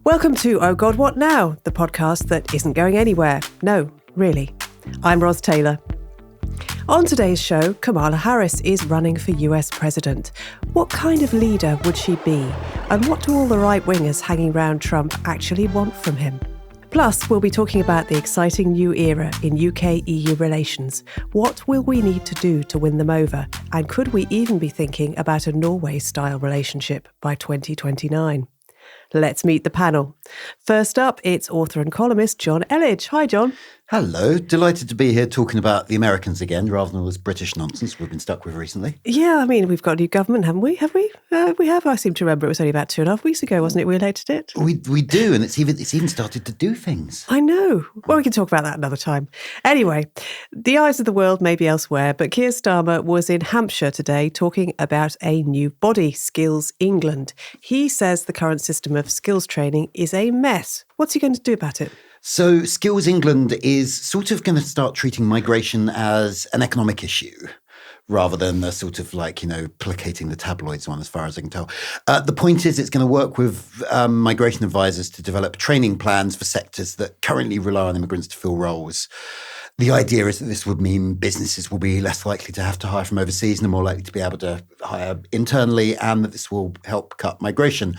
Welcome to Oh God, What Now? The podcast that isn't going anywhere. No, really. I'm Ros Taylor. On today's show, Kamala Harris is running for US president. What kind of leader would she be? And what do all the right-wingers hanging around Trump actually want from him? Plus, we'll be talking about the exciting new era in UK-EU relations. What will we need to do to win them over? And could we even be thinking about a Norway-style relationship by 2029? Let's meet the panel. First up, it's author and columnist Jonn Elledge. Hi, Jonn. Hello. Delighted to be here talking about the Americans again, rather than all this British nonsense we've been stuck with recently. Yeah, I mean, we've got a new government, haven't we? Have we? We have. I seem to remember it was only about 2.5 weeks ago, wasn't it? We elected it. We do, and it's even started to do things. I know. Well, we can talk about that another time. Anyway, the eyes of the world may be elsewhere, but Keir Starmer was in Hampshire today talking about a new body, Skills England. He says the current system of skills training is a mess. What's he going to do about it? So Skills England is sort of going to start treating migration as an economic issue, rather than the sort of placating the tabloids one, as far as I can tell. The point is it's going to work with migration advisors to develop training plans for sectors that currently rely on immigrants to fill roles. The idea is that this would mean businesses will be less likely to have to hire from overseas and are more likely to be able to hire internally, and that this will help cut migration.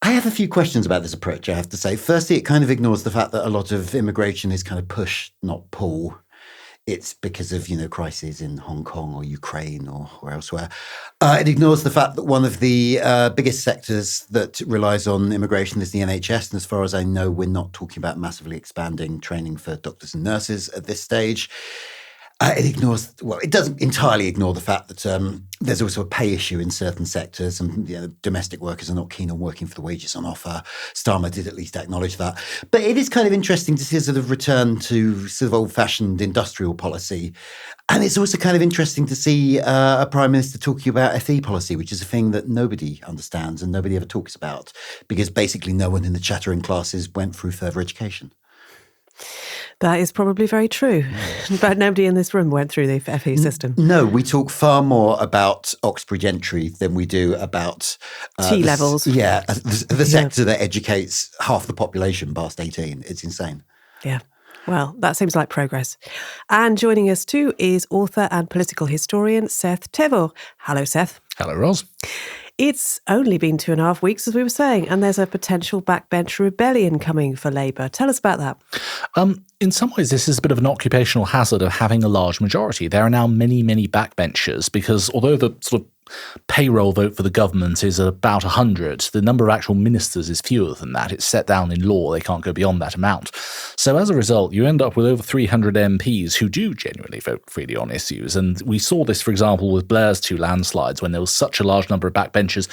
I have a few questions about this approach, I have to say. Firstly, it kind of ignores the fact that a lot of immigration is kind of push, not pull. It's because of, crises in Hong Kong or Ukraine or elsewhere. It ignores the fact that one of the biggest sectors that relies on immigration is the NHS. And as far as I know, we're not talking about massively expanding training for doctors and nurses at this stage. It doesn't entirely ignore the fact that there's also a pay issue in certain sectors, and domestic workers are not keen on working for the wages on offer. Starmer did at least acknowledge that. But it is kind of interesting to see a sort of return to sort of old-fashioned industrial policy. And it's also kind of interesting to see a prime minister talking about FE policy, which is a thing that nobody understands and nobody ever talks about, because basically no one in the chattering classes went through further education. That is probably very true. But nobody in this room went through the FE system. No, we talk far more about Oxbridge entry than we do about T-levels. The sector that educates half the population past 18. It's insane. Yeah. Well, that seems like progress. And joining us too is author and political historian Seth Thévoz. Hello, Seth. Hello, Ros. It's only been 2.5 weeks, as we were saying, and there's a potential backbench rebellion coming for Labour. Tell us about that. In some ways, this is a bit of an occupational hazard of having a large majority. There are now many, many backbenchers because although the sort of payroll vote for the government is about 100, the number of actual ministers is fewer than that. It's set down in law. They can't go beyond that amount. So as a result, you end up with over 300 MPs who do genuinely vote freely on issues. And we saw this, for example, with Blair's 2 landslides when there was such a large number of backbenchers.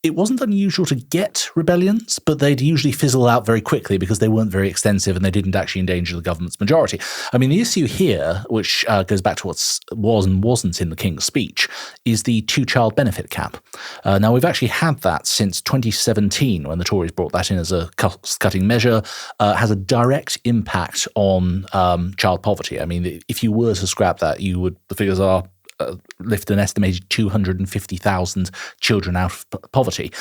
It wasn't unusual to get rebellions, but they'd usually fizzle out very quickly because they weren't very extensive and they didn't actually endanger the government's majority. I mean, the issue here, which goes back to what was and wasn't in the King's speech, is the 2-child benefit cap. Now, we've actually had that since 2017 when the Tories brought that in as a cost-cutting measure. Has a direct impact on child poverty. I mean, if you were to scrap that, the figures are lift an estimated 250,000 children out of poverty.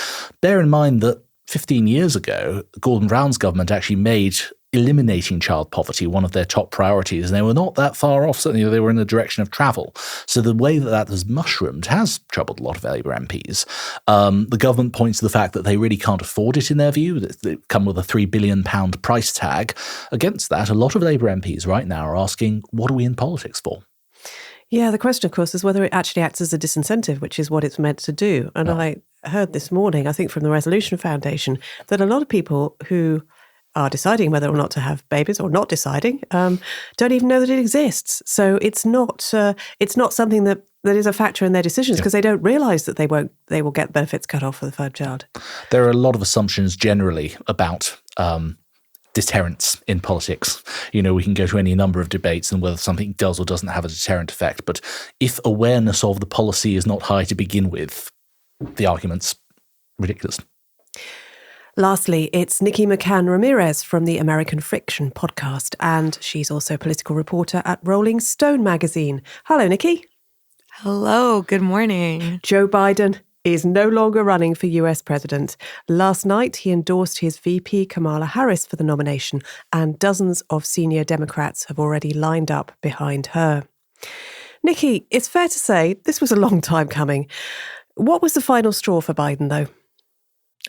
Bear in mind that 15 years ago, Gordon Brown's government actually made eliminating child poverty one of their top priorities, and they were not that far off. Certainly, they were in the direction of travel. So the way that has mushroomed has troubled a lot of Labour MPs. The government points to the fact that they really can't afford it in their view. They come with a £3 billion price tag. Against that, a lot of Labour MPs right now are asking, what are we in politics for? Yeah, the question, of course, is whether it actually acts as a disincentive, which is what it's meant to do. And I heard this morning, I think from the Resolution Foundation, that a lot of people who are deciding whether or not to have babies or not deciding don't even know that it exists. So it's not something that is a factor in their decisions because they don't realise that they will get benefits cut off for the third child. There are a lot of assumptions generally about deterrence in politics. We can go to any number of debates and whether something does or doesn't have a deterrent effect. But if awareness of the policy is not high to begin with, the argument's ridiculous. Lastly, it's Nikki McCann Rámirez from the American Fiction podcast, and she's also a political reporter at Rolling Stone magazine. Hello, Nikki. Hello, good morning. Joe Biden is no longer running for US president. Last night, he endorsed his VP Kamala Harris for the nomination, and dozens of senior Democrats have already lined up behind her. Nikki, it's fair to say this was a long time coming. What was the final straw for Biden, though?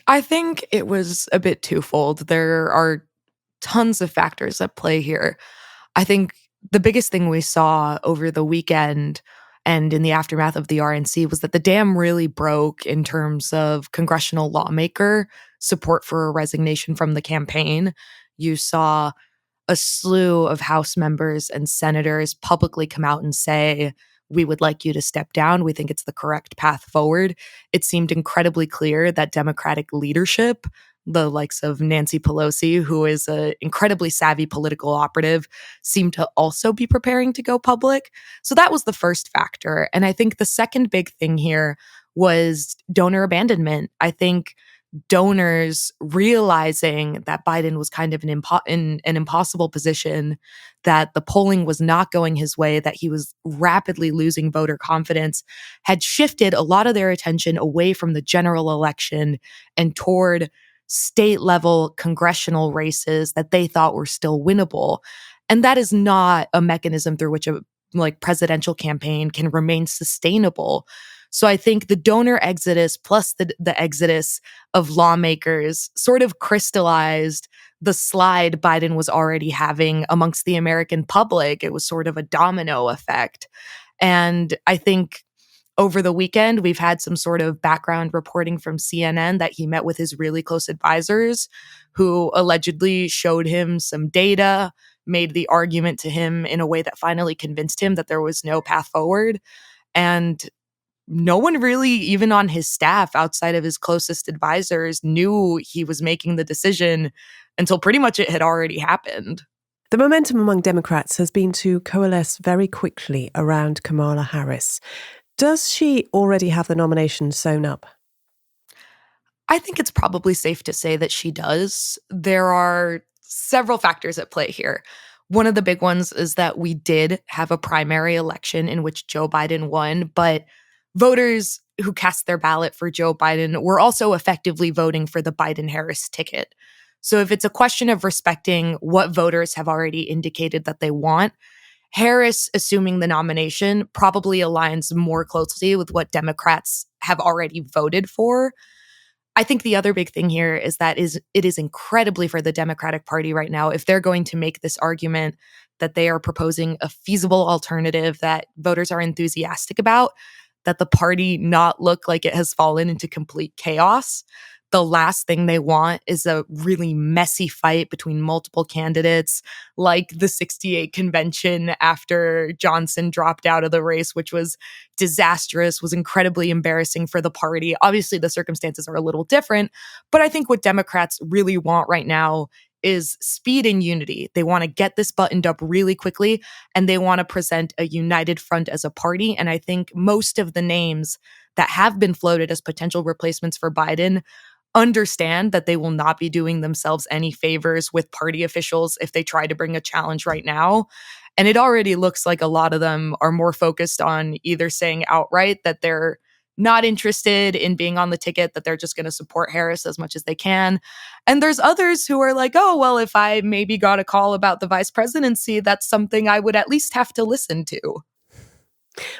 I think it was a bit twofold. There are tons of factors at play here. I think the biggest thing we saw over the weekend and in the aftermath of the RNC was that the dam really broke in terms of congressional lawmaker support for a resignation from the campaign. You saw a slew of House members and senators publicly come out and say, we would like you to step down. We think it's the correct path forward. It seemed incredibly clear that Democratic leadership, the likes of Nancy Pelosi, who is an incredibly savvy political operative, seemed to also be preparing to go public. So that was the first factor. And I think the second big thing here was donor abandonment. I think donors realizing that Biden was kind of in an impossible position, that the polling was not going his way, that he was rapidly losing voter confidence, had shifted a lot of their attention away from the general election and toward state-level congressional races that they thought were still winnable. And that is not a mechanism through which a presidential campaign can remain sustainable. So I think the donor exodus plus the exodus of lawmakers sort of crystallized the slide Biden was already having amongst the American public. It was sort of a domino effect. And I think over the weekend, we've had some sort of background reporting from CNN that he met with his really close advisors who allegedly showed him some data, made the argument to him in a way that finally convinced him that there was no path forward. And no one really, even on his staff, outside of his closest advisors, knew he was making the decision until pretty much it had already happened. The momentum among Democrats has been to coalesce very quickly around Kamala Harris. Does she already have the nomination sewn up? I think it's probably safe to say that she does. There are several factors at play here. One of the big ones is that we did have a primary election in which Joe Biden won, but voters who cast their ballot for Joe Biden were also effectively voting for the Biden-Harris ticket. So if it's a question of respecting what voters have already indicated that they want, Harris assuming the nomination probably aligns more closely with what Democrats have already voted for. I think the other big thing here is that it is incredibly for the Democratic Party right now, if they're going to make this argument that they are proposing a feasible alternative that voters are enthusiastic about, that the party not look like it has fallen into complete chaos. The last thing they want is a really messy fight between multiple candidates, like the 68 convention after Johnson dropped out of the race, which was disastrous, was incredibly embarrassing for the party. Obviously, the circumstances are a little different, but I think what Democrats really want right now is speed and unity. They want to get this buttoned up really quickly, and they want to present a united front as a party. And I think most of the names that have been floated as potential replacements for Biden understand that they will not be doing themselves any favors with party officials if they try to bring a challenge right now. And it already looks like a lot of them are more focused on either saying outright that they're not interested in being on the ticket, that they're just going to support Harris as much as they can. And there's others who are like, oh, well, if I maybe got a call about the vice presidency, that's something I would at least have to listen to.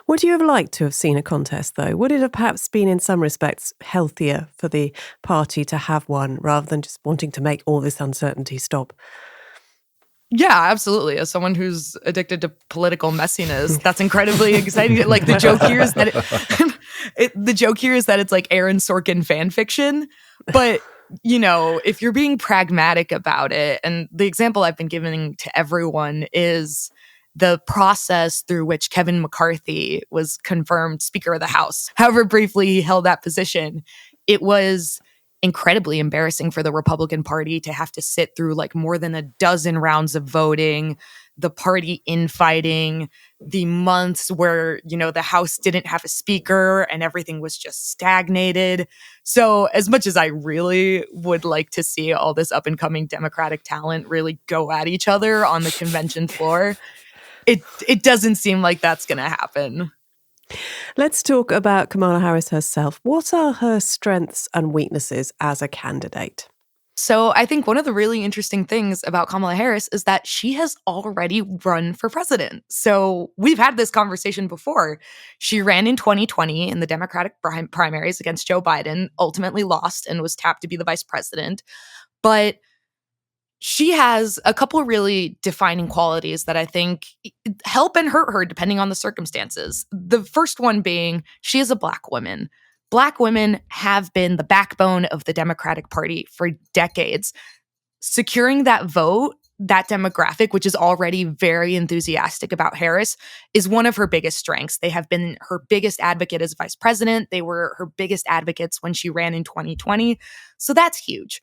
Would you have liked to have seen a contest, though? Would it have perhaps been, in some respects, healthier for the party to have one rather than just wanting to make all this uncertainty stop? Yeah, absolutely. As someone who's addicted to political messiness, that's incredibly exciting. Like the joke here is that it's like Aaron Sorkin fan fiction. But, you know, if you're being pragmatic about it, and the example I've been giving to everyone is the process through which Kevin McCarthy was confirmed Speaker of the House. However briefly he held that position, it was incredibly embarrassing for the Republican Party to have to sit through like more than a dozen rounds of voting, the party infighting, the months where, you know, the House didn't have a speaker and everything was just stagnated. So as much as I really would like to see all this up and coming Democratic talent really go at each other on the convention floor, it doesn't seem like that's going to happen. Let's talk about Kamala Harris herself. What are her strengths and weaknesses as a candidate? So I think one of the really interesting things about Kamala Harris is that she has already run for president. So we've had this conversation before. She ran in 2020 in the Democratic primaries against Joe Biden, ultimately lost and was tapped to be the vice president. But she has a couple really defining qualities that I think help and hurt her depending on the circumstances. The first one being she is a Black woman. Black women have been the backbone of the Democratic Party for decades. Securing that vote, that demographic, which is already very enthusiastic about Harris, is one of her biggest strengths. They have been her biggest advocate as vice president. They were her biggest advocates when she ran in 2020. So that's huge.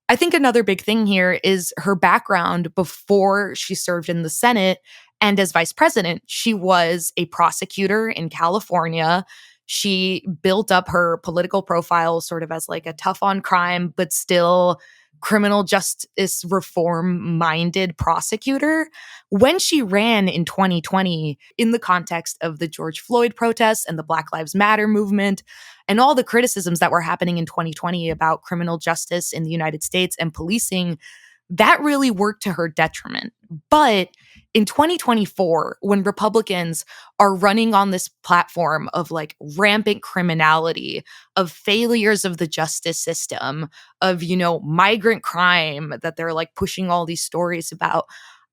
I think another big thing here is her background before she served in the Senate and as vice president. She was a prosecutor in California. She built up her political profile sort of as like a tough on crime, but still criminal justice reform minded prosecutor. When she ran in 2020 in the context of the George Floyd protests and the Black Lives Matter movement and all the criticisms that were happening in 2020 about criminal justice in the United States and policing, that really worked to her detriment. But in 2024, when Republicans are running on this platform of like rampant criminality, of failures of the justice system, of, migrant crime that they're like pushing all these stories about,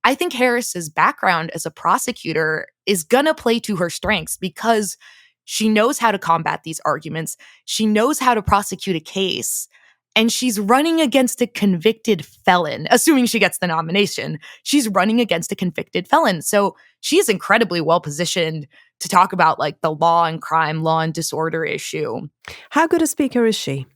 I think Harris's background as a prosecutor is going to play to her strengths because she knows how to combat these arguments. She knows how to prosecute a case. And she's running against a convicted felon, assuming she gets the nomination. She's running against a convicted felon. So she's incredibly well positioned to talk about like the law and crime, law and disorder issue. How good a speaker is she?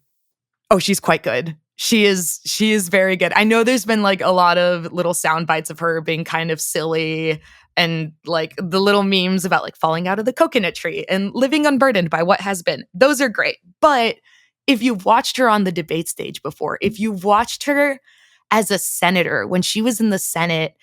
Oh, she's quite good. She is very good. I know there's been like a lot of little sound bites of her being kind of silly and like the little memes about like falling out of the coconut tree and living unburdened by what has been. Those are great. But if you've watched her on the debate stage before, if you've watched her as a senator when she was in the Senate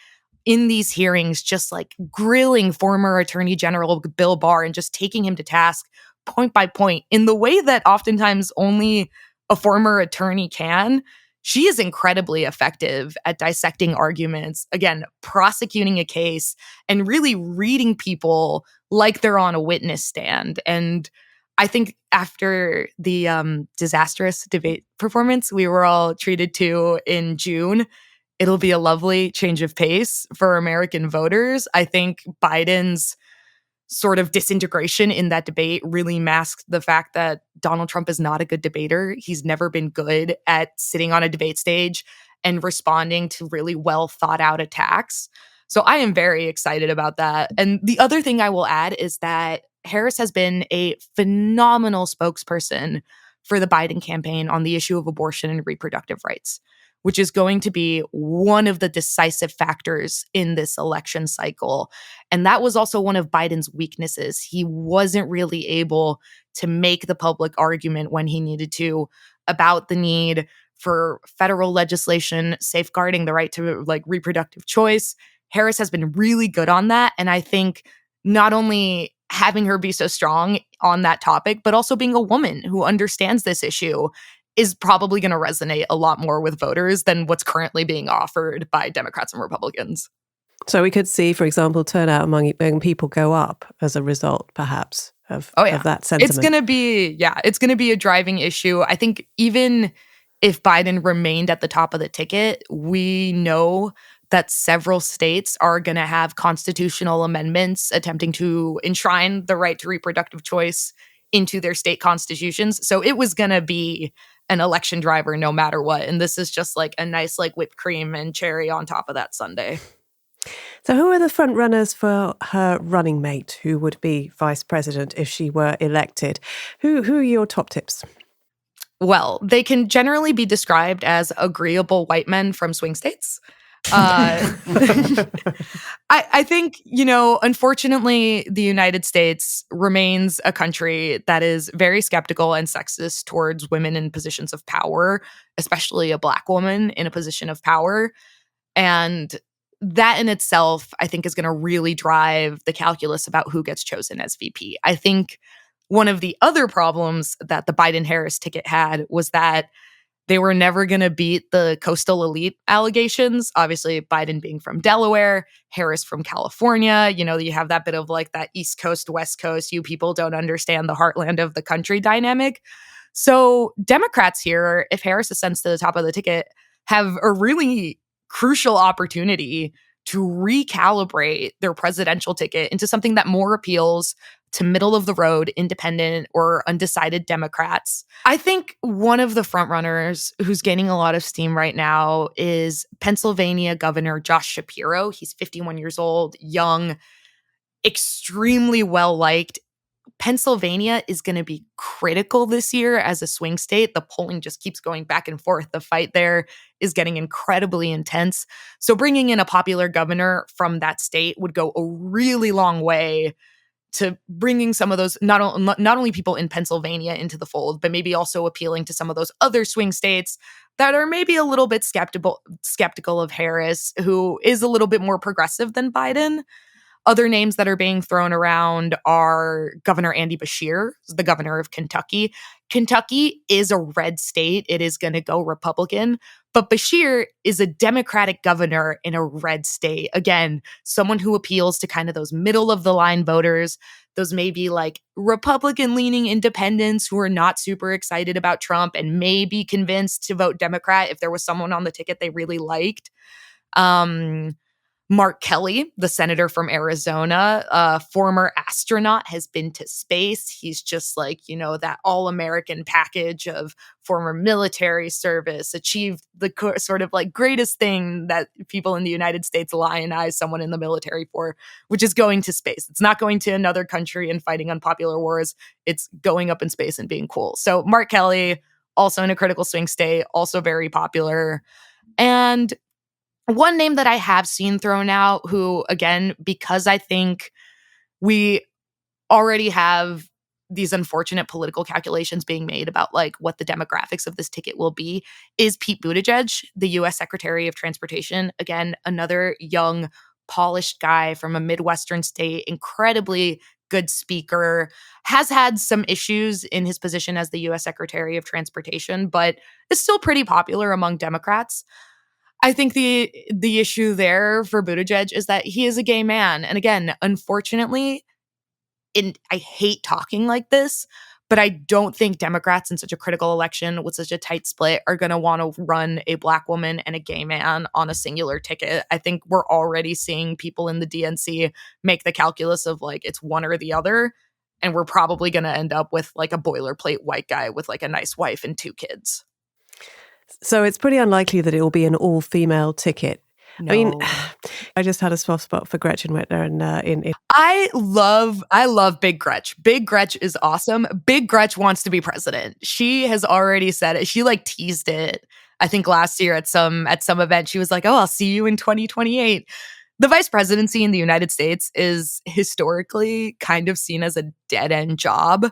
in these hearings, just like grilling former Attorney General Bill Barr and just taking him to task point by point in the way that oftentimes only a former attorney can, she is incredibly effective at dissecting arguments, again, prosecuting a case and really reading people like they're on a witness stand. And I think after the disastrous debate performance we were all treated to in June, it'll be a lovely change of pace for American voters. I think Biden's sort of disintegration in that debate really masked the fact that Donald Trump is not a good debater. He's never been good at sitting on a debate stage and responding to really well thought out attacks. So I am very excited about that. And the other thing I will add is that Harris has been a phenomenal spokesperson for the Biden campaign on the issue of abortion and reproductive rights, which is going to be one of the decisive factors in this election cycle. And that was also one of Biden's weaknesses. He wasn't really able to make the public argument when he needed to about the need for federal legislation safeguarding the right to like reproductive choice. Harris has been really good on that. And I think not only having her be so strong on that topic, but also being a woman who understands this issue is probably going to resonate a lot more with voters than what's currently being offered by Democrats and Republicans. So we could see, for example, turnout among people go up as a result, perhaps, of that sentiment. It's going to be a driving issue. I think even if Biden remained at the top of the ticket, we know that several states are going to have constitutional amendments attempting to enshrine the right to reproductive choice into their state constitutions. So it was going to be an election driver no matter what. And this is just like a nice like whipped cream and cherry on top of that sundae. So who are the front runners for her running mate who would be vice president if she were elected? Who are your top tips? Well, they can generally be described as agreeable white men from swing states. I think, unfortunately, the United States remains a country that is very skeptical and sexist towards women in positions of power, especially a Black woman in a position of power. And that in itself, I think, is going to really drive the calculus about who gets chosen as VP. I think one of the other problems that the Biden-Harris ticket had was that they were never going to beat the coastal elite allegations. Obviously, Biden being from Delaware, Harris from California. You know, you have that bit of like that East Coast, West Coast, you people don't understand the heartland of the country dynamic. So Democrats here, if Harris ascends to the top of the ticket, have a really crucial opportunity to recalibrate their presidential ticket into something that more appeals to middle-of-the-road, independent, or undecided Democrats. I think one of the frontrunners who's gaining a lot of steam right now is Pennsylvania Governor Josh Shapiro. He's 51 years old, young, extremely well-liked. Pennsylvania is going to be critical this year as a swing state. The polling just keeps going back and forth. The fight there is getting incredibly intense. So bringing in a popular governor from that state would go a really long way to bringing some of those, not only people in Pennsylvania into the fold, but maybe also appealing to some of those other swing states that are maybe a little bit skeptical of Harris, who is a little bit more progressive than Biden. Other names that are being thrown around are Governor Andy Beshear, the governor of Kentucky. Kentucky is a red state. It is going to go Republican. But Beshear is a Democratic governor in a red state. Again, someone who appeals to kind of those middle-of-the-line voters, those maybe like Republican-leaning independents who are not super excited about Trump and may be convinced to vote Democrat if there was someone on the ticket they really liked. Mark Kelly, the senator from Arizona, a former astronaut, has been to space. He's just like, you know, that all-American package of former military service, achieved the sort of like greatest thing that people in the United States lionize someone in the military for, which is going to space. It's not going to another country and fighting unpopular wars. It's going up in space and being cool. So Mark Kelly, also in a critical swing state, also very popular. And one name that I have seen thrown out, who, again, because I think we already have these unfortunate political calculations being made about like what the demographics of this ticket will be, is Pete Buttigieg, the U.S. Secretary of Transportation. Again, another young, polished guy from a Midwestern state, incredibly good speaker, has had some issues in his position as the U.S. Secretary of Transportation, but is still pretty popular among Democrats. I think the issue there for Buttigieg is that he is a gay man. And again, unfortunately, I hate talking like this, but I don't think Democrats in such a critical election with such a tight split are going to want to run a Black woman and a gay man on a singular ticket. I think we're already seeing people in the DNC make the calculus of like it's one or the other. And we're probably going to end up with like a boilerplate white guy with like a nice wife and 2 kids. So it's pretty unlikely that it will be an all-female ticket. No. I mean, I just had a soft spot for Gretchen Whitmer, and I love Big Gretch. Big Gretch is awesome. Big Gretch wants to be president. She has already said it. She like teased it, I think last year at some event. She was like, "Oh, I'll see you in 2028." The vice presidency in the United States is historically kind of seen as a dead-end job.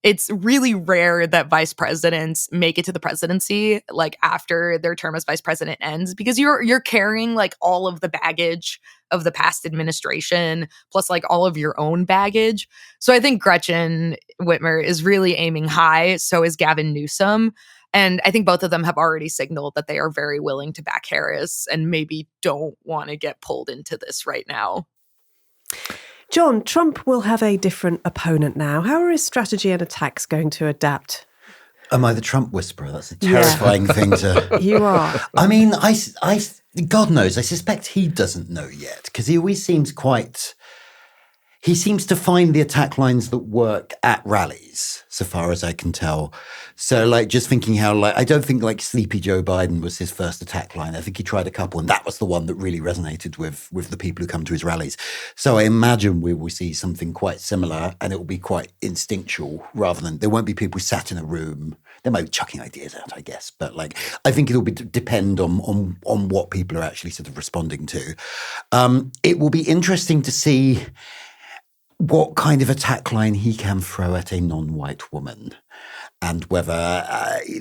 It's really rare that vice presidents make it to the presidency like after their term as vice president ends, because you're carrying like all of the baggage of the past administration plus like all of your own baggage. So I think Gretchen Whitmer is really aiming high. So is Gavin Newsom. And I think both of them have already signaled that they are very willing to back Harris and maybe don't want to get pulled into this right now. Jonn, Trump will have a different opponent now. How are his strategy and attacks going to adapt? Am I the Trump whisperer? That's a terrifying thing to... You are. I mean, I God knows, I suspect he doesn't know yet, because he always seems quite... He seems to find the attack lines that work at rallies, so far as I can tell. So, like, just thinking how, like, I don't think, like, Sleepy Joe Biden was his first attack line. I think he tried a couple, and that was the one that really resonated with the people who come to his rallies. So I imagine we will see something quite similar, and it will be quite instinctual, rather than, there won't be people sat in a room. They might be chucking ideas out, I guess. But, like, I think it'll depend on what people are actually sort of responding to. It will be interesting to see what kind of attack line he can throw at a non-white woman. and whether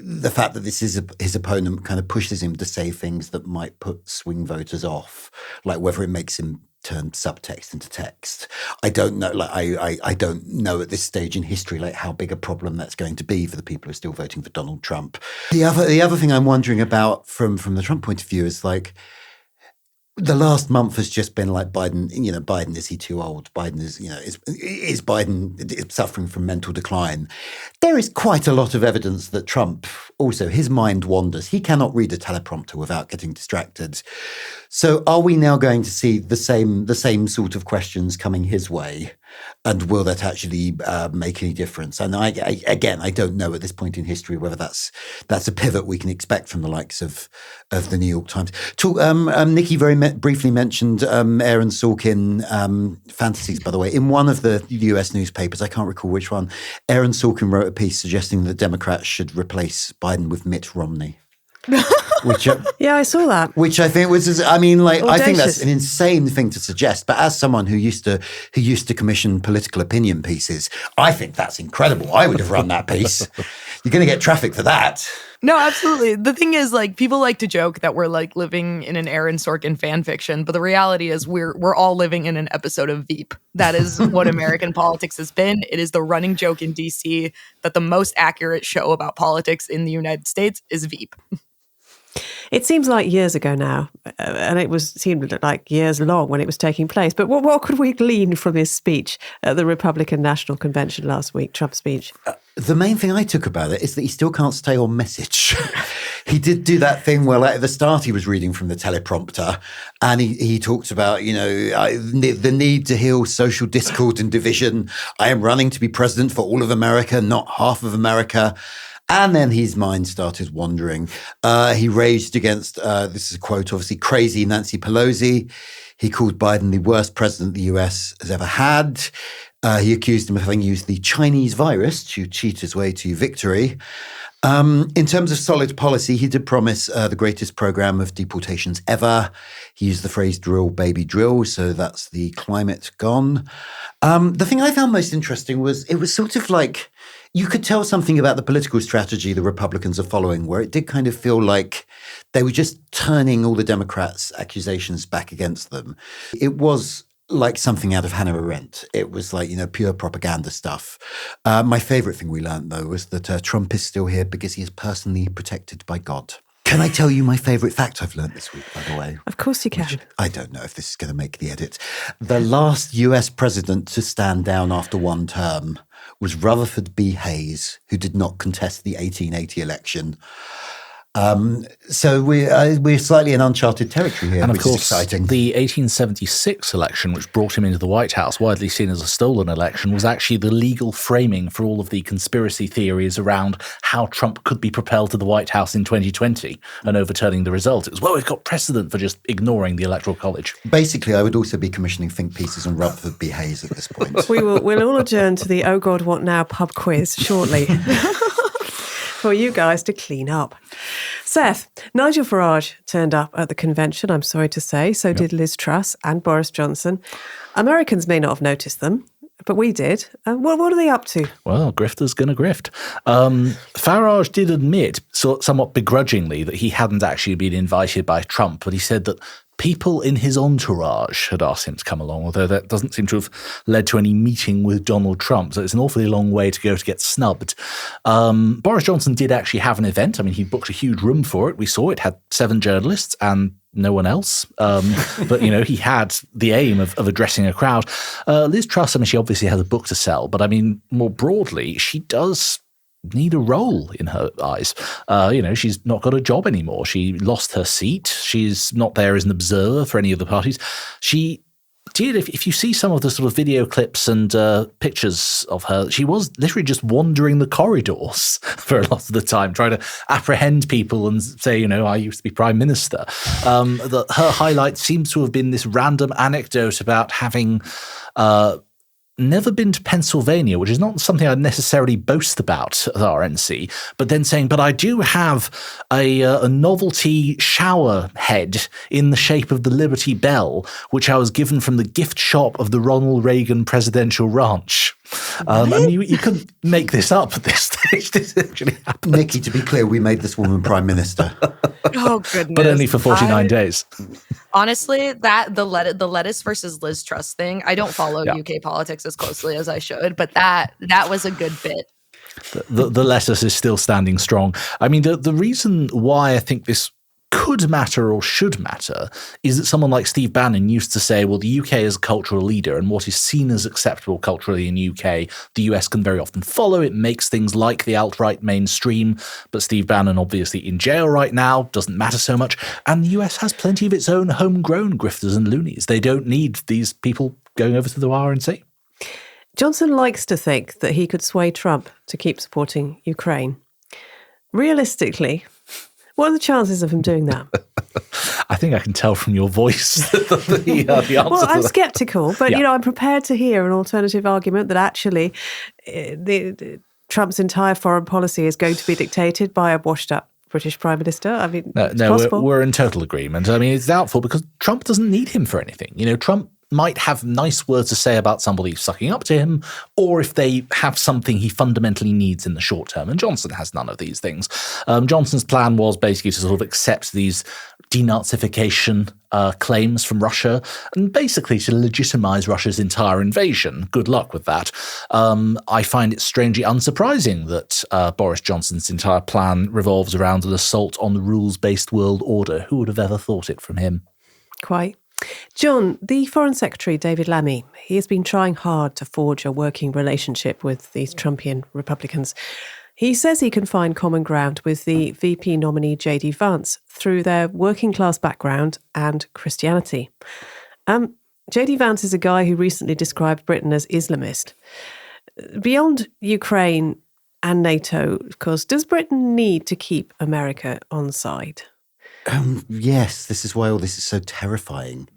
the fact that this is his opponent kind of pushes him to say things that might put swing voters off, like whether it makes him turn subtext into text. I don't know. Like I don't know at this stage in history like how big a problem that's going to be for the people who are still voting for Donald Trump. The other thing I'm wondering about from the Trump point of view is like, the last month has just been like Biden, Biden, is he too old? Biden is Biden suffering from mental decline? There is quite a lot of evidence that Trump also, his mind wanders. He cannot read a teleprompter without getting distracted. So are we now going to see the same sort of questions coming his way? And will that actually make any difference? And I don't know at this point in history whether that's a pivot we can expect from the likes of the New York Times. Nikki very briefly mentioned Aaron Sorkin fantasies, by the way. In one of the US newspapers, I can't recall which one, Aaron Sorkin wrote a piece suggesting that Democrats should replace Biden with Mitt Romney. Which, yeah, I saw that. Which I think was, audacious. I think that's an insane thing to suggest. But as someone who used to commission political opinion pieces, I think that's incredible. I would have run that piece. You're going to get traffic for that. No, absolutely. The thing is, like, people like to joke that we're like living in an Aaron Sorkin fan fiction, but the reality is we're all living in an episode of Veep. That is what American politics has been. It is the running joke in DC that the most accurate show about politics in the United States is Veep. It seems like years ago now, and seemed like years long when it was taking place. But what could we glean from his speech at the Republican National Convention last week, Trump's speech? The main thing I took about it is that he still can't stay on message. He did do that thing where like, at the start he was reading from the teleprompter and he talked about, the need to heal social discord and division. I am running to be president for all of America, not half of America. And then his mind started wandering. He raged against, this is a quote, obviously, crazy Nancy Pelosi. He called Biden the worst president the US has ever had. He accused him of having used the Chinese virus to cheat his way to victory. In terms of solid policy, he did promise the greatest program of deportations ever. He used the phrase drill, baby, drill. So that's the climate gone. The thing I found most interesting was it was sort of like you could tell something about the political strategy the Republicans are following, where it did kind of feel like they were just turning all the Democrats' accusations back against them. It was like something out of Hannah Arendt. It was like, pure propaganda stuff. My favorite thing we learned, though, was that Trump is still here because he is personally protected by God. Can I tell you my favorite fact I've learned this week, by the way? Of course you can. Which I don't know if this is going to make the edit. The last US president to stand down after one term was Rutherford B. Hayes, who did not contest the 1880 election. So we're slightly in uncharted territory here, and of which course, is exciting. The 1876 election, which brought him into the White House, widely seen as a stolen election, was actually the legal framing for all of the conspiracy theories around how Trump could be propelled to the White House in 2020 and overturning the result. It was, we've got precedent for just ignoring the Electoral College. Basically, I would also be commissioning think pieces on Rutherford B. Hayes at this point. We'll all adjourn to the Oh God, What Now pub quiz shortly. For you guys to clean up. Seth, Nigel Farage turned up at the convention, I'm sorry to say. So did Liz Truss and Boris Johnson. Americans may not have noticed them, but we did. What are they up to? Well, grifter's going to grift. Farage did admit, somewhat begrudgingly, that he hadn't actually been invited by Trump, but he said that people in his entourage had asked him to come along, although that doesn't seem to have led to any meeting with Donald Trump. So it's an awfully long way to go to get snubbed. Boris Johnson did actually have an event. I mean, he booked a huge room for it. We saw it had 7 journalists and no one else. But, he had the aim of addressing a crowd. Liz Truss, she obviously has a book to sell, but more broadly, she does need a role in her eyes. She's not got a job anymore. She lost her seat. She's not there as an observer for any of the parties. She did, if you see some of the sort of video clips and pictures of her, she was literally just wandering the corridors for a lot of the time, trying to apprehend people and say, I used to be prime minister. Her highlight seems to have been this random anecdote about having never been to Pennsylvania, which is not something I'd necessarily boast about at RNC, but then saying, but I do have a novelty shower head in the shape of the Liberty Bell, which I was given from the gift shop of the Ronald Reagan Presidential Ranch. I mean, you couldn't make this up at this stage. This actually happened. Nikki, to be clear, we made this woman Prime Minister. Oh, goodness. But only for 49 days. Honestly, the lettuce versus Liz Truss thing, I don't follow UK politics as closely as I should, but that was a good bit. The lettuce is still standing strong. I mean, the reason why I think this could matter or should matter is that someone like Steve Bannon used to say, well, the UK is a cultural leader, and what is seen as acceptable culturally in the UK, the US can very often follow. It makes things like the alt-right mainstream, but Steve Bannon obviously in jail right now, doesn't matter so much, and the US has plenty of its own homegrown grifters and loonies. They don't need these people going over to the RNC. Johnson likes to think that he could sway Trump to keep supporting Ukraine. Realistically, what are the chances of him doing that? I think I can tell from your voice the answer. Well, I'm sceptical, but I'm prepared to hear an alternative argument that actually Trump's entire foreign policy is going to be dictated by a washed-up British Prime Minister. I mean, it's possible. We're in total agreement. I mean, it's doubtful because Trump doesn't need him for anything. Trump might have nice words to say about somebody sucking up to him, or if they have something he fundamentally needs in the short term. And Johnson has none of these things. Johnson's plan was basically to sort of accept these denazification claims from Russia and basically to legitimize Russia's entire invasion. Good luck with that. I find it strangely unsurprising that Boris Johnson's entire plan revolves around an assault on the rules-based world order. Who would have ever thought it from him? Quite. Jonn, the Foreign Secretary, David Lammy, he has been trying hard to forge a working relationship with these Trumpian Republicans. He says he can find common ground with the VP nominee J.D. Vance through their working-class background and Christianity. J.D. Vance is a guy who recently described Britain as Islamist. Beyond Ukraine and NATO, of course, does Britain need to keep America on side? Yes, this is why all this is so terrifying.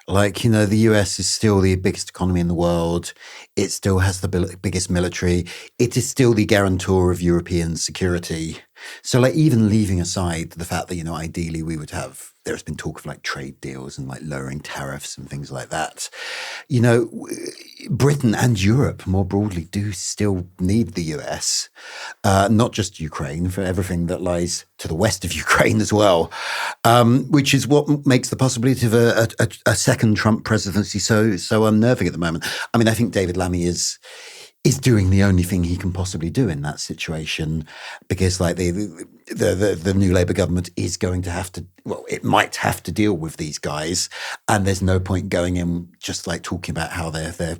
Like, the US is still the biggest economy in the world. It still has the biggest military. It is still the guarantor of European security. So, like, even leaving aside the fact that, ideally we would have, there's been talk of like trade deals and like lowering tariffs and things like that. Britain and Europe more broadly do still need the US, not just Ukraine, for everything that lies to the west of Ukraine as well, which is what makes the possibility of a second Trump presidency so unnerving at the moment. I mean, I think David Lammy is doing the only thing he can possibly do in that situation, because like the new Labour government is going to have to, it might have to deal with these guys, and there's no point going in just like talking about how they're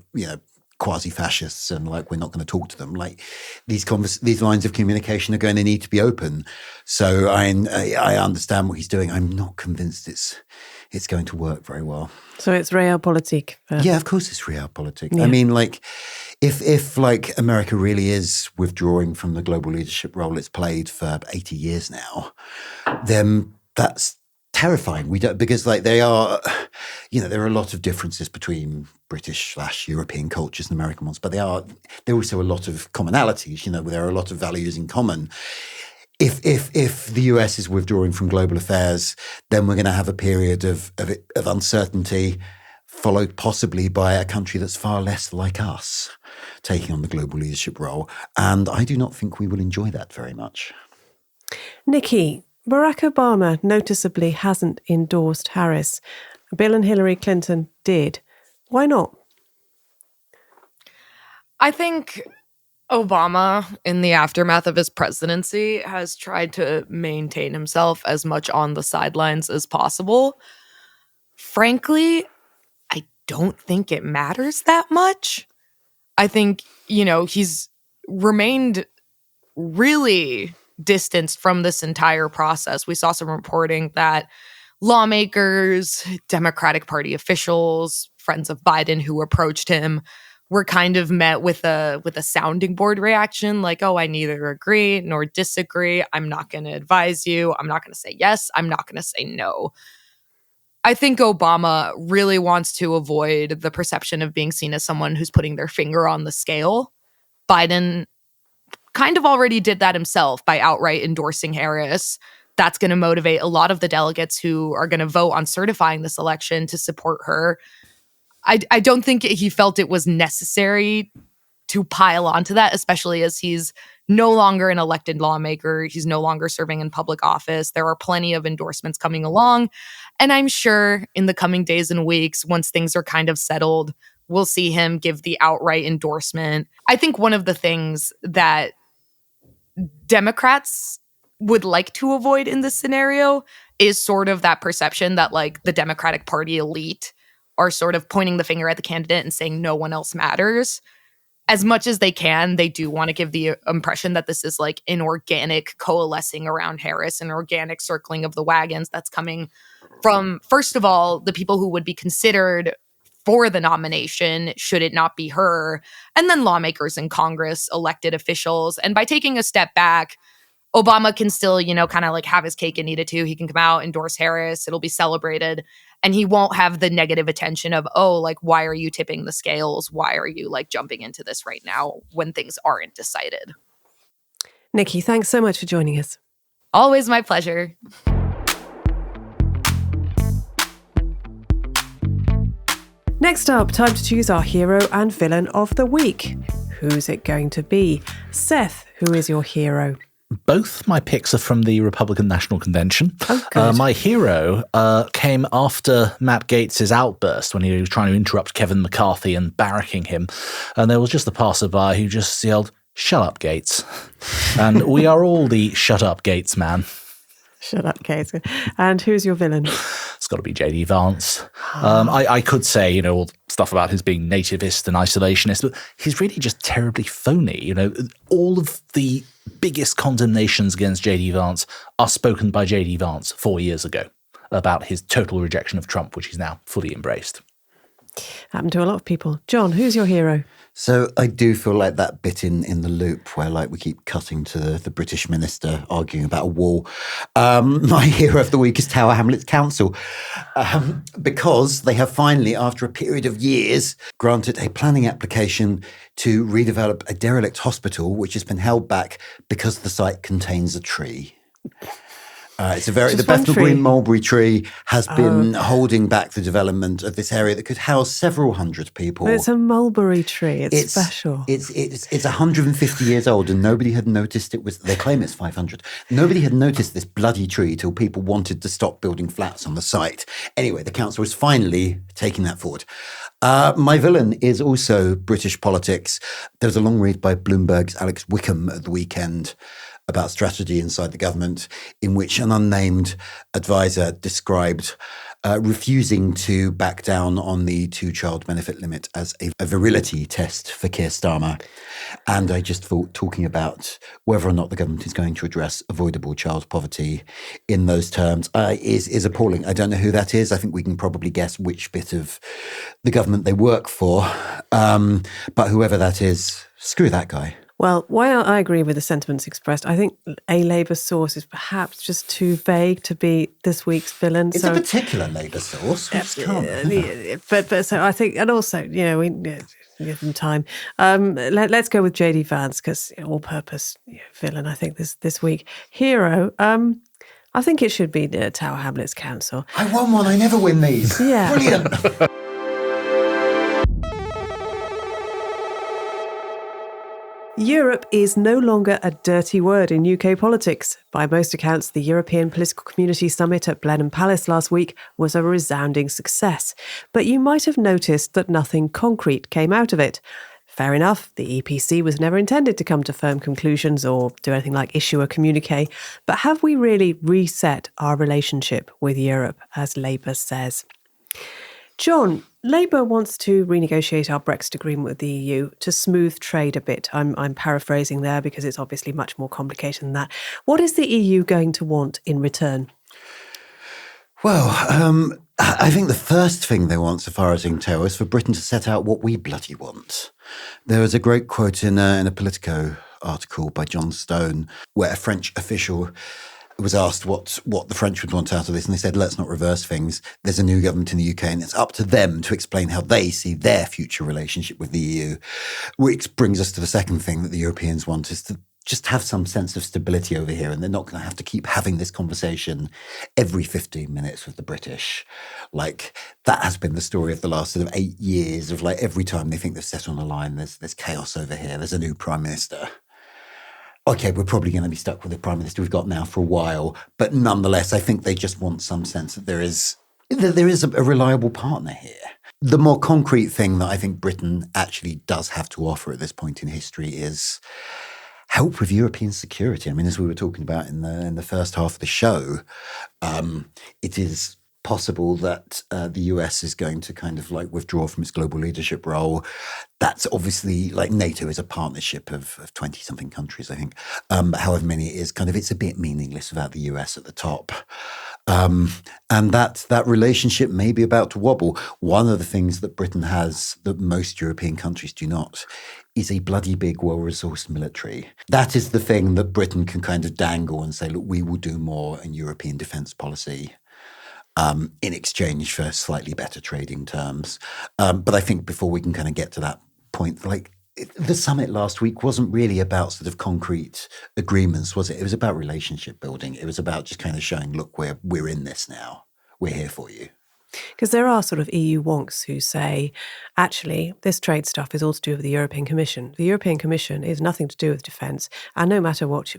quasi-fascists and like we're not going to talk to them. Like these lines of communication are going to need to be open. So I understand what he's doing. I'm not convinced it's going to work very well. So it's realpolitik. Yeah, of course it's realpolitik. Yeah. I mean, like, if like America really is withdrawing from the global leadership role it's played for 80 years now, then that's terrifying. We don't, because like they are, there are a lot of differences between British/European cultures and American ones, but there are also a lot of commonalities. There are a lot of values in common. If the US is withdrawing from global affairs, then we're going to have a period of uncertainty, followed possibly by a country that's far less like us taking on the global leadership role. And I do not think we will enjoy that very much. Nikki, Barack Obama noticeably hasn't endorsed Harris. Bill and Hillary Clinton did. Why not? I think Obama, in the aftermath of his presidency, has tried to maintain himself as much on the sidelines as possible. Frankly, I don't think it matters that much. I think, he's remained really distanced from this entire process. We saw some reporting that lawmakers, Democratic Party officials, friends of Biden who approached him were kind of met with a sounding board reaction, like, oh, I neither agree nor disagree. I'm not going to advise you. I'm not going to say yes. I'm not going to say no. I think Obama really wants to avoid the perception of being seen as someone who's putting their finger on the scale. Biden kind of already did that himself by outright endorsing Harris. That's going to motivate a lot of the delegates who are going to vote on certifying this election to support her. I don't think he felt it was necessary to pile onto that, especially as he's no longer an elected lawmaker. He's no longer serving in public office. There are plenty of endorsements coming along. And I'm sure in the coming days and weeks, once things are kind of settled, we'll see him give the outright endorsement. I think one of the things that Democrats would like to avoid in this scenario is sort of that perception that like the Democratic Party elite are sort of pointing the finger at the candidate and saying no one else matters. As much as they can, they do want to give the impression that this is like an organic coalescing around Harris, an organic circling of the wagons that's coming from, first of all, the people who would be considered for the nomination should it not be her, and then lawmakers in Congress, elected officials. And by taking a step back, Obama can still, kind of like have his cake and eat it too. He can come out, endorse Harris. It'll be celebrated. And he won't have the negative attention of, oh, like, why are you tipping the scales? Why are you like jumping into this right now when things aren't decided? Nikki, thanks so much for joining us. Always my pleasure. Next up, time to choose our hero and villain of the week. Who's it going to be? Seth, who is your hero? Both my picks are from the Republican National Convention. Oh, good. My hero came after Matt Gaetz' outburst when he was trying to interrupt Kevin McCarthy and barracking him. And there was just a passerby who just yelled, "Shut up, Gaetz." And we are all the shut up, Gaetz man. Shut up, Gaetz. And who's your villain? It's got to be J.D. Vance. I could say, all stuff about his being nativist and isolationist, but he's really just terribly phony. All of the biggest condemnations against J.D. Vance are spoken by J.D. Vance 4 years ago about his total rejection of Trump, which he's now fully embraced. Happened to a lot of people. Jonn, who's your hero? So I do feel like that bit in the loop where like we keep cutting to the British minister arguing about a wall. My hero of the week is Tower Hamlets Council because they have finally, after a period of years, granted a planning application to redevelop a derelict hospital which has been held back because the site contains a tree. The Bethnal Green mulberry tree has been holding back the development of this area that could house several hundred people. But it's a mulberry tree. It's special. It's 150 years old, and nobody had noticed it was. They claim it's 500. Nobody had noticed this bloody tree till people wanted to stop building flats on the site. Anyway, the council is finally taking that forward. My villain is also British politics. There was a long read by Bloomberg's Alex Wickham at the weekend about strategy inside the government, in which an unnamed advisor described refusing to back down on the 2-child benefit limit as a virility test for Keir Starmer. And I just thought talking about whether or not the government is going to address avoidable child poverty in those terms is appalling. I don't know who that is. I think we can probably guess which bit of the government they work for. But whoever that is, screw that guy. Well, while I agree with the sentiments expressed, I think a Labour source is perhaps just too vague to be this week's villain. It's a particular Labour source. But so I think, and also, we give them time. Let's go with J.D. Vance because all-purpose villain, I think, this week. Hero, I think it should be the Tower Hamlets Council. I won one. I never win these. Yeah. Brilliant. Europe is no longer a dirty word in UK politics. By most accounts, the European Political Community Summit at Blenheim Palace last week was a resounding success. But you might have noticed that nothing concrete came out of it. Fair enough, the EPC was never intended to come to firm conclusions or do anything like issue a communique. But have we really reset our relationship with Europe, as Labour says? Jonn, Labour wants to renegotiate our Brexit agreement with the EU to smooth trade a bit. I'm paraphrasing there because it's obviously much more complicated than that. What is the EU going to want in return? Well, I think the first thing they want, so far as I can tell, is for Britain to set out what we bloody want. There was a great quote in a Politico article by John Stone where a French official was asked what the French would want out of this, and they said, let's not reverse things. There's a new government in the UK, and it's up to them to explain how they see their future relationship with the EU, which brings us to the second thing that the Europeans want, is to just have some sense of stability over here, and they're not going to have to keep having this conversation every 15 minutes with the British. Like, that has been the story of the last sort of 8 years of, like, every time they think they've set on a line, there's chaos over here, there's a new prime minister. Okay, we're probably going to be stuck with the prime minister we've got now for a while, but nonetheless, I think they just want some sense that there is a reliable partner here. The more concrete thing that I think Britain actually does have to offer at this point in history is help with European security. I mean, as we were talking about in the first half of the show, it is possible that the US is going to kind of like withdraw from its global leadership role. That's obviously, like, NATO is a partnership of 20-something countries, I think. However many it is, kind of, it's a bit meaningless without the US at the top. And that relationship may be about to wobble. One of the things that Britain has that most European countries do not is a bloody big, well-resourced military. That is the thing that Britain can kind of dangle and say, look, we will do more in European defence policy in exchange for slightly better trading terms. But I think before we can kind of get to that point, like, the summit last week wasn't really about sort of concrete agreements, was it? It was about relationship building. It was about just kind of showing, look, we're in this now. We're here for you. Because there are sort of EU wonks who say, actually, this trade stuff is all to do with the European Commission. The European Commission is nothing to do with defence, and no matter what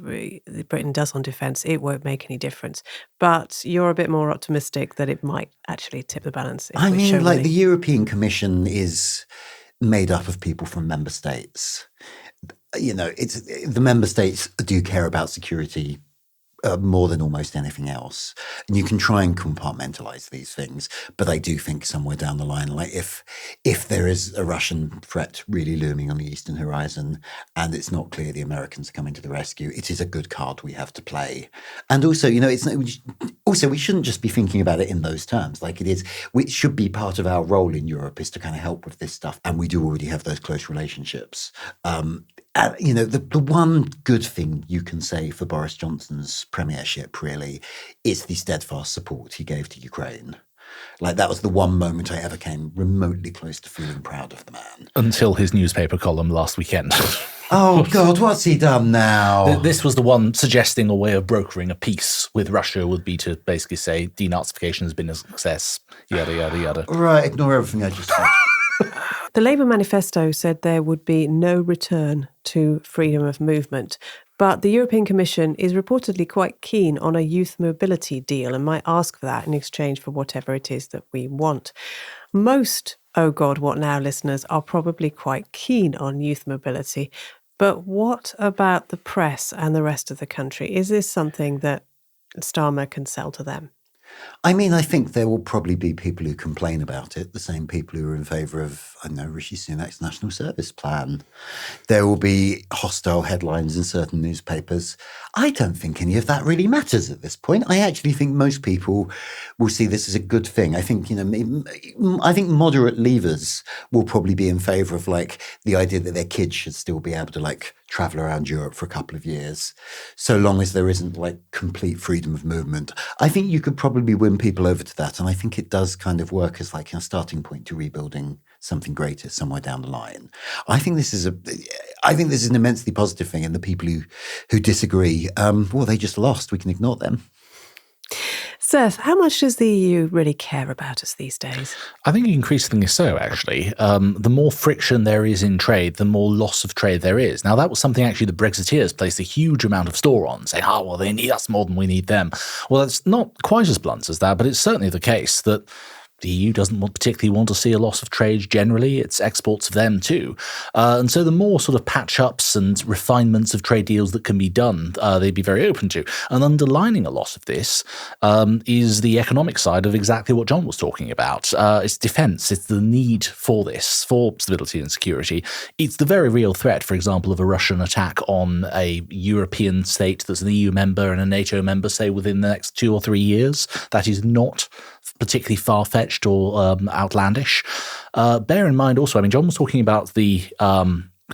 Britain does on defence, it won't make any difference. But you're a bit more optimistic that it might actually tip the balance. I mean, like, the European Commission is made up of people from member states. You know, the member states do care about security more than almost anything else. And you can try and compartmentalize these things, but I do think somewhere down the line, like, if there is a Russian threat really looming on the eastern horizon and it's not clear the Americans are coming to the rescue, it is a good card we have to play. And also, you know, we shouldn't just be thinking about it in those terms. Like, it should be part of our role in Europe is to kind of help with this stuff. And we do already have those close relationships. You know, the one good thing you can say for Boris Johnson's premiership, really, is the steadfast support he gave to Ukraine. Like, that was the one moment I ever came remotely close to feeling proud of the man. Until his newspaper column last weekend. Oh, God, what's he done now? This was the one suggesting a way of brokering a peace with Russia would be to basically say denazification has been a success, yada, yada, yada. Right, ignore everything I just said. The Labour manifesto said there would be no return to freedom of movement, but the European Commission is reportedly quite keen on a youth mobility deal and might ask for that in exchange for whatever it is that we want. Most Oh God, What Now listeners are probably quite keen on youth mobility, but what about the press and the rest of the country? Is this something that Starmer can sell to them? I mean, I think there will probably be people who complain about it, the same people who are in favour of, I don't know, Rishi Sunak's national service plan. There will be hostile headlines in certain newspapers. I don't think any of that really matters at this point. I actually think most people will see this as a good thing. I think, you know, I think moderate leavers will probably be in favour of, like, the idea that their kids should still be able to, like, travel around Europe for a couple of years, so long as there isn't, like, complete freedom of movement. I think you could probably win people over to that, and I think it does kind of work as, like, a starting point to rebuilding something greater somewhere down the line. I think this is an immensely positive thing, and the people who disagree, well, they just lost. We can ignore them. Seth, how much does the EU really care about us these days? I think increasingly so, actually. The more friction there is in trade, the more loss of trade there is. Now, that was something actually the Brexiteers placed a huge amount of store on, saying, well, they need us more than we need them. Well, it's not quite as blunt as that, but it's certainly the case that the EU doesn't particularly want to see a loss of trade generally. It's exports of them too. And so the more sort of patch-ups and refinements of trade deals that can be done, they'd be very open to. And underlining a lot of this is the economic side of exactly what Jonn was talking about. It's defence. It's the need for this, for stability and security. It's the very real threat, for example, of a Russian attack on a European state that's an EU member and a NATO member, say, within the next 2 or 3 years. That is not particularly far-fetched or outlandish. Bear in mind also, I mean, Jonn was talking about the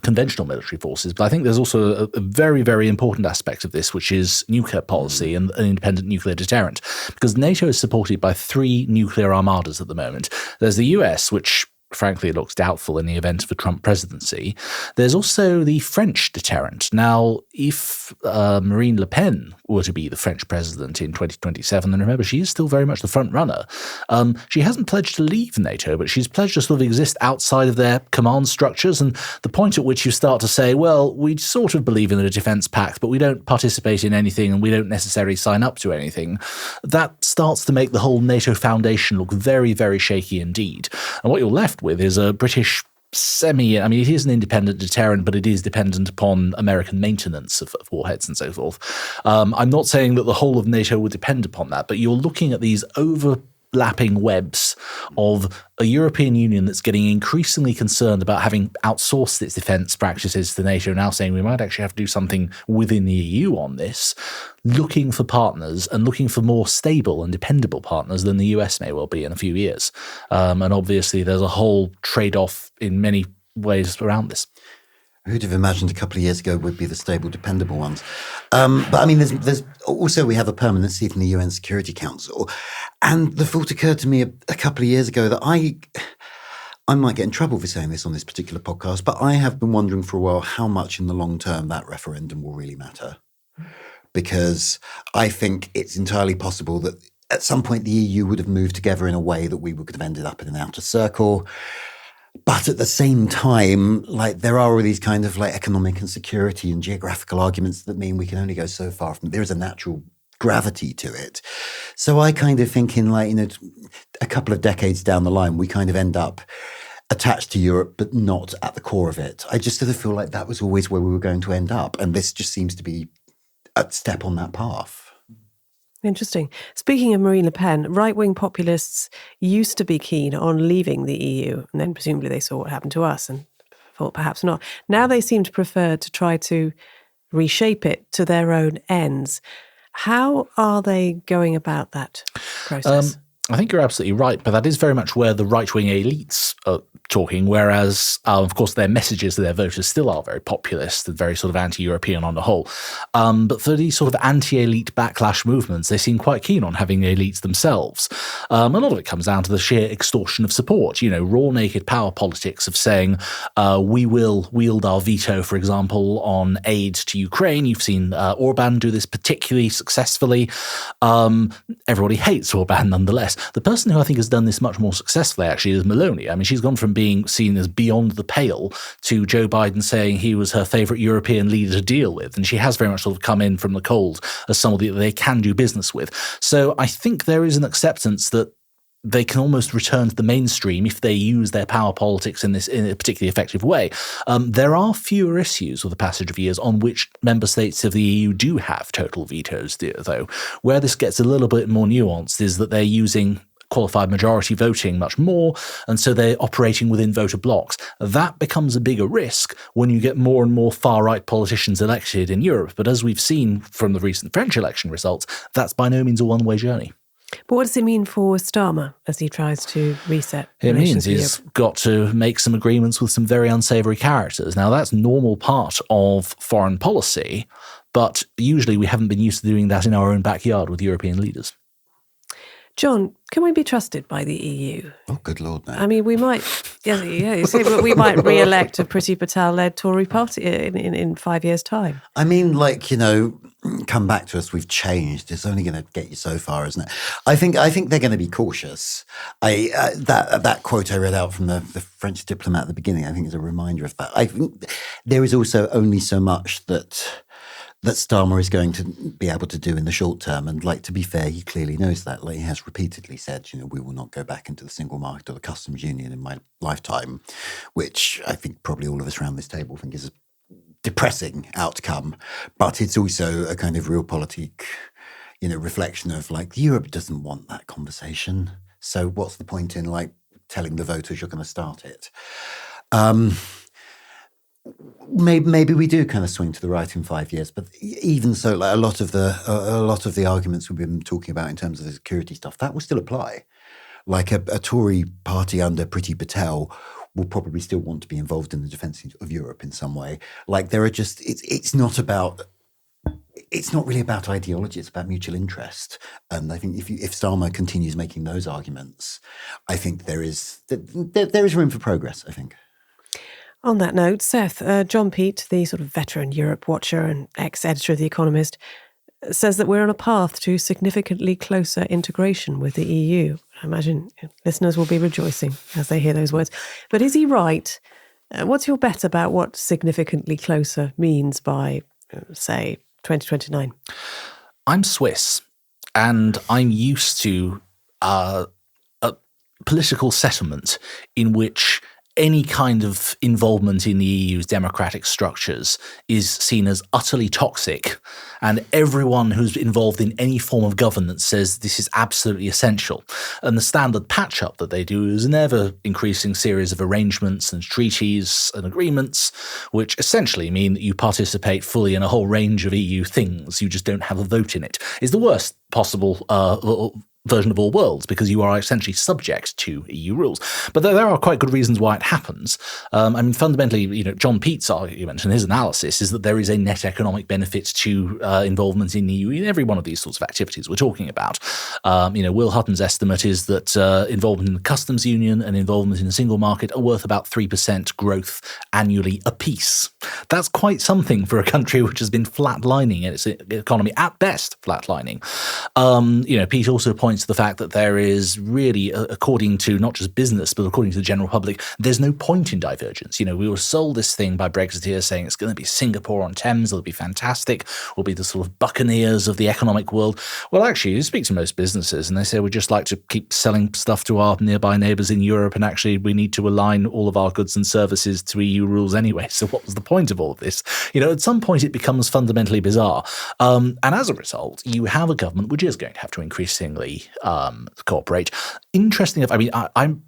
conventional military forces. But I think there's also a very, very important aspect of this, which is nuclear policy and an independent nuclear deterrent. Because NATO is supported by 3 nuclear armadas at the moment. There's the US, which frankly looks doubtful in the event of a Trump presidency. There's also the French deterrent. Now, if Marine Le Pen were to be the French president in 2027, then remember, she is still very much the front runner. She hasn't pledged to leave NATO, but she's pledged to sort of exist outside of their command structures. And the point at which you start to say, well, we sort of believe in the defense pact, but we don't participate in anything and we don't necessarily sign up to anything, that starts to make the whole NATO foundation look very, very shaky indeed. And what you're left with is a British it is an independent deterrent, but it is dependent upon American maintenance of warheads and so forth. I'm not saying that the whole of NATO would depend upon that, but you're looking at these overlapping webs of a European Union that's getting increasingly concerned about having outsourced its defence practices to NATO, now saying we might actually have to do something within the EU on this, looking for partners and looking for more stable and dependable partners than the US may well be in a few years. And obviously there's a whole trade-off in many ways around this. Who'd have imagined a couple of years ago would be the stable, dependable ones? But I mean, there's also, we have a permanent seat in the UN Security Council. And the thought occurred to me a couple of years ago that I might get in trouble for saying this on this particular podcast, but I have been wondering for a while how much in the long term that referendum will really matter. Because I think it's entirely possible that at some point the EU would have moved together in a way that we could have ended up in an outer circle. But at the same time, like, there are all these kind of like economic and security and geographical arguments that mean we can only go so far from. There is a natural gravity to it. So I kind of think in, like, a couple of decades down the line, we kind of end up attached to Europe, but not at the core of it. I just sort of feel like that was always where we were going to end up. And this just seems to be a step on that path. Interesting. Speaking of Marine Le Pen, right-wing populists used to be keen on leaving the EU, and then presumably they saw what happened to us and thought perhaps not. Now they seem to prefer to try to reshape it to their own ends. How are they going about that process? I think you're absolutely right, but that is very much where the right-wing elites are talking, whereas, of course, their messages to their voters still are very populist and very sort of anti-European on the whole. But for these sort of anti-elite backlash movements, they seem quite keen on having the elites themselves. A lot of it comes down to the sheer extortion of support, raw naked power politics of saying, we will wield our veto, for example, on aid to Ukraine. You've seen Orban do this particularly successfully. Everybody hates Orban nonetheless. The person who I think has done this much more successfully actually is Meloni. I mean, she's gone from being seen as beyond the pale to Joe Biden saying he was her favourite European leader to deal with. And she has very much sort of come in from the cold as somebody that they can do business with. So I think there is an acceptance that they can almost return to the mainstream if they use their power politics in a particularly effective way. There are fewer issues with the passage of years on which member states of the EU do have total vetoes, though. Where this gets a little bit more nuanced is that they're using qualified majority voting much more, and so they're operating within voter blocks. That becomes a bigger risk when you get more and more far-right politicians elected in Europe. But as we've seen from the recent French election results, that's by no means a one-way journey. But what does it mean for Starmer as he tries to reset? It means he's got to make some agreements with some very unsavoury characters. Now, that's normal part of foreign policy, but usually we haven't been used to doing that in our own backyard with European leaders. Jonn, can we be trusted by the EU? Oh, good Lord, no. I mean, we might, you see, but we might re-elect a Priti Patel-led Tory party in 5 years' time. I mean, come back to us, we've changed. It's only going to get you so far, isn't it? I think they're going to be cautious. That quote I read out from the French diplomat at the beginning, I think is a reminder of that. I think there is also only so much that Starmer is going to be able to do in the short term. And to be fair, he clearly knows that. He has repeatedly said, we will not go back into the single market or the customs union in my lifetime, which I think probably all of us around this table think is a depressing outcome. But it's also a kind of realpolitik, reflection of Europe doesn't want that conversation. So what's the point in telling the voters you're going to start it? Maybe we do kind of swing to the right in 5 years, but even so, a lot of the arguments we've been talking about in terms of the security stuff, that will still apply. A Tory party under Priti Patel will probably still want to be involved in the defence of Europe in some way. Like there are just, it's not really about ideology, it's about mutual interest. And I think if Starmer continues making those arguments, I think there is room for progress, I think. On that note, Seth, John Peet, the sort of veteran Europe watcher and ex-editor of The Economist, says that we're on a path to significantly closer integration with the EU. I imagine listeners will be rejoicing as they hear those words. But is he right? What's your bet about what significantly closer means by, say, 2029? I'm Swiss, and I'm used to a political settlement in which any kind of involvement in the EU's democratic structures is seen as utterly toxic, and everyone who's involved in any form of governance says this is absolutely essential. And the standard patch-up that they do is an ever-increasing series of arrangements and treaties and agreements, which essentially mean that you participate fully in a whole range of EU things. You just don't have a vote in it. It's the worst possible version of all worlds, because you are essentially subject to EU rules. But there are quite good reasons why it happens. Fundamentally, John Peet's argument and his analysis is that there is a net economic benefit to involvement in the EU in every one of these sorts of activities we're talking about. Will Hutton's estimate is that involvement in the customs union and involvement in the single market are worth about 3% growth annually apiece. That's quite something for a country which has been flatlining in its economy, at best flatlining. Peet also points to the fact that there is really, according to not just business, but according to the general public, there's no point in divergence. We were sold this thing by Brexiteers saying it's going to be Singapore on Thames, it'll be fantastic, we'll be the sort of buccaneers of the economic world. Well, actually, you speak to most businesses and they say we'd just like to keep selling stuff to our nearby neighbours in Europe, and actually we need to align all of our goods and services to EU rules anyway. So what was the point of all of this? At some point it becomes fundamentally bizarre. And as a result, you have a government which is going to have to increasingly cooperate. Interesting. I'm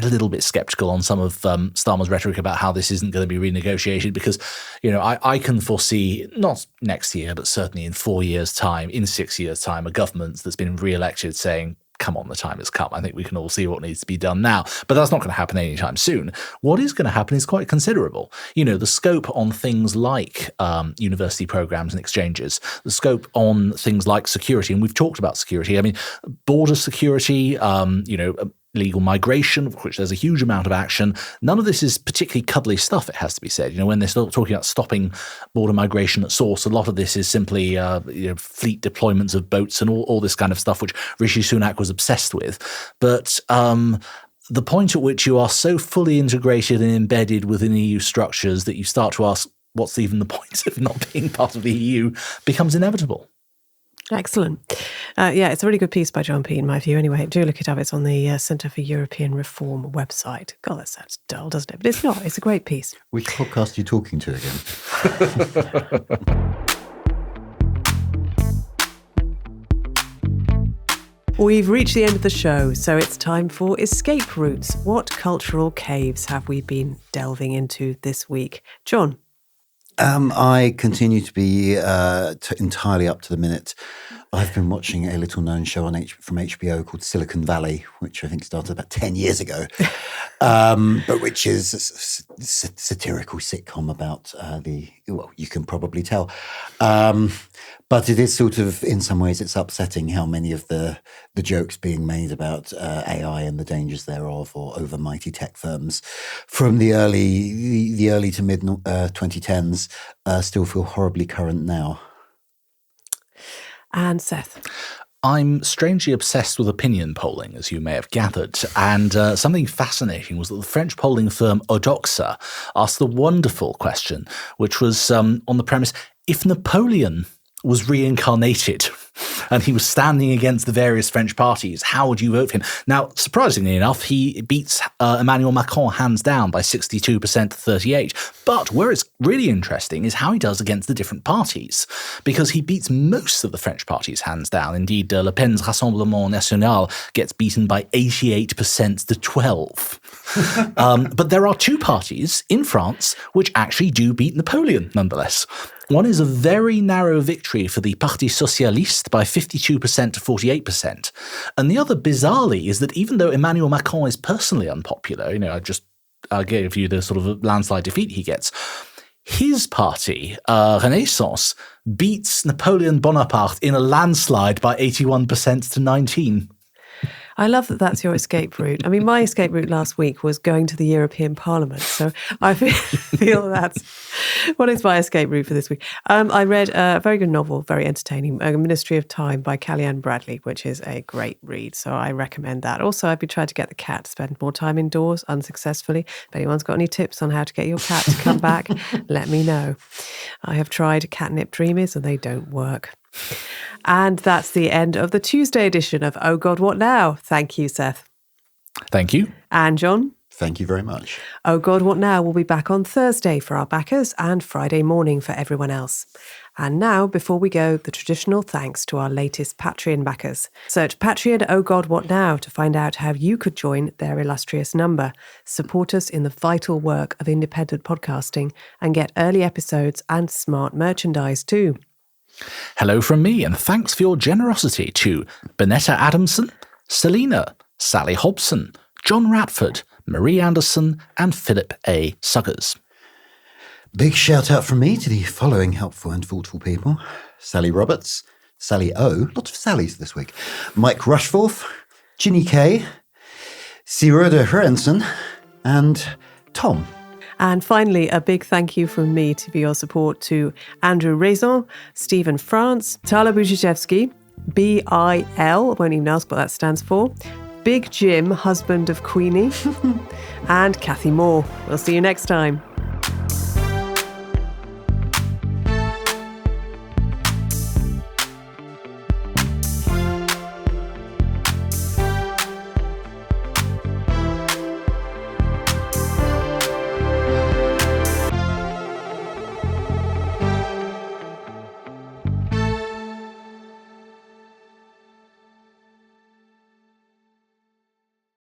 a little bit skeptical on some of Starmer's rhetoric about how this isn't going to be renegotiated, because, I can foresee, not next year, but certainly in 4 years' time, in 6 years' time, a government that's been re-elected saying, come on, the time has come. I think we can all see what needs to be done now. But that's not going to happen anytime soon. What is going to happen is quite considerable. The scope on things like university programs and exchanges, the scope on things like security, and we've talked about security. Border security, legal migration, of which there's a huge amount of action. None of this is particularly cuddly stuff, it has to be said. When they're still talking about stopping border migration at source, a lot of this is simply fleet deployments of boats and all this kind of stuff, which Rishi Sunak was obsessed with. But the point at which you are so fully integrated and embedded within EU structures that you start to ask, what's even the point of not being part of the EU, becomes inevitable. Excellent. It's a really good piece by John Peet, in my view, anyway. Do look it up. It's on the Centre for European Reform website. God, that sounds dull, doesn't it? But it's not. It's a great piece. Which podcast are you talking to again? We've reached the end of the show, so it's time for Escape Routes. What cultural caves have we been delving into this week? John? I continue to be entirely up to the minute. I've been watching a little-known show from HBO called Silicon Valley, which I think started about 10 years ago, but which is a satirical sitcom about you can probably tell. But it is sort of, in some ways, it's upsetting how many of the jokes being made about AI and the dangers thereof, or over mighty tech firms from the early to mid 2010s still feel horribly current now. And Seth? I'm strangely obsessed with opinion polling, as you may have gathered, and something fascinating was that the French polling firm Odoxa asked the wonderful question, which was on the premise, if Napoleon was reincarnated and he was standing against the various French parties, how would you vote for him? Now, surprisingly enough, he beats Emmanuel Macron hands down by 62% to 38%. But where it's really interesting is how he does against the different parties, because he beats most of the French parties hands down. Indeed, Le Pen's Rassemblement National gets beaten by 88% to 12%. But there are two parties in France which actually do beat Napoleon, nonetheless. One is a very narrow victory for the Parti Socialiste by 52% to 48%. And the other, bizarrely, is that even though Emmanuel Macron is personally unpopular, I just gave you the sort of landslide defeat he gets. His party, Renaissance, beats Napoleon Bonaparte in a landslide by 81% to 19%. I love that that's your escape route. I mean, my escape route last week was going to the European Parliament. So I feel that's what is my escape route for this week. I read a very good novel, very entertaining, Ministry of Time by Kellyanne Bradley, which is a great read. So I recommend that. Also, I've been trying to get the cat to spend more time indoors unsuccessfully. If anyone's got any tips on how to get your cat to come back, let me know. I have tried catnip dreamies and they don't work. And that's the end of the Tuesday edition of Oh God, What Now? Thank you, Seth. Thank you. And Jonn. Thank you very much. Oh God, What Now? We'll be back on Thursday for our backers and Friday morning for everyone else. And now, before we go, the traditional thanks to our latest Patreon backers. Search Patreon Oh God, What Now to find out how you could join their illustrious number, support us in the vital work of independent podcasting, and get early episodes and smart merchandise too. Hello from me, and thanks for your generosity to Bonetta Adamson, Selena, Sally Hobson, John Ratford, Marie Anderson, and Philip A. Suggers. Big shout out from me to the following helpful and thoughtful people: Sally Roberts, Sally O, lots of Sallys this week, Mike Rushforth, Ginny K, Siroda Hrenson, and Tom. And finally, a big thank you from me for your support to Andrew Raison, Stephen France, Tala Bujijevsky, BIL, I won't even ask what that stands for, Big Jim, husband of Queenie, and Kathy Moore. We'll see you next time.